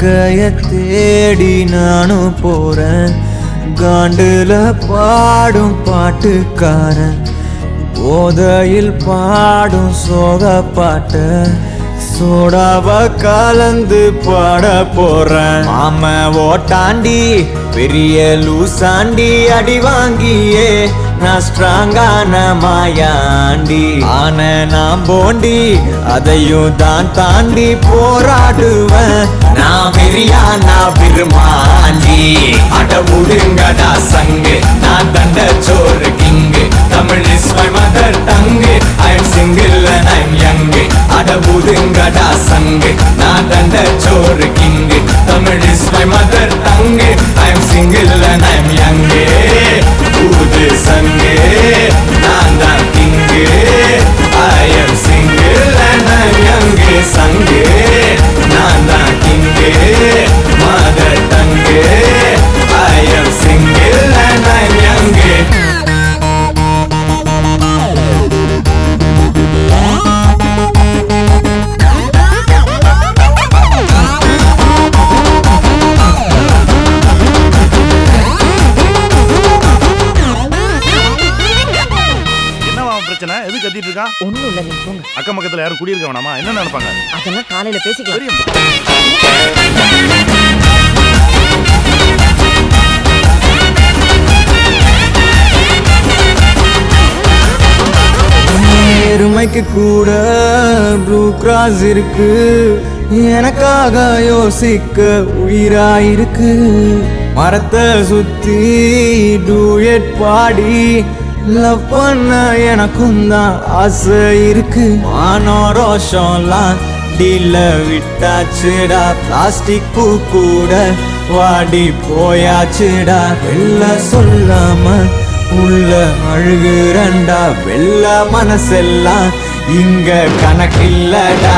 வாழ்க்கைய தேடி நானும் போறேன். காண்டுல பாடும் பாட்டுக்காரன், போதையில் பாடும் சோக பாட்ட சோடாவ கலந்து பாட போறேன். மாம ஓட்டாண்டி பெரிய லூசாண்டி, அடி வாங்கியே நான் ஸ்ட்ராங்கான மாயாண்டி. ஆன நான் போண்டி அதையும் தான் தாண்டி போராடுவேன். நான் வெறியா நான் விரும்பாண்டி, அட முடுங்கடா சங்கு, நான் தண்ட சோறு king. Tamil is my mother tongue, I am single and I'm young. அட முடுங்கடா சங்கு, நான் தண்ட சோறு king. Tamil is my mother tongue, I am single and I'm young. ஊது சங்கு, நான் தான் king. I am single and I'm young. சங்கு, நான் தான் king. Mother tongue, I am single and I'm young. எது கத்திட்டு இருக்கா? ஒண்ணும் இல்ல, நீ போங்க. அக்கம் பக்கத்துல யாரும் குடியிருக்க வேணாமா? என்ன நினைப்பாங்க? அதெல்லாம் காலையில பேசிக்கலாம். எருமைக்கு கூட ப்ளூ கிராஸ் இருக்கு, எனக்காக யோசிக்க உயிராயிருக்கு. மரத்தை சுத்தி டூயட் பாடி லவ் பண்ண எனக்கும் தான் ஆசை இருக்கு. மானோ ரோஷம்லாம் டீல விட்டாச்சுடா, பிளாஸ்டிக் பூ கூட வாடி போயாச்சுடா. வெள்ள சொல்லாம உள்ள அழுகுறண்டா, வெள்ள மனசெல்லாம் இங்க கணக்கில்லடா.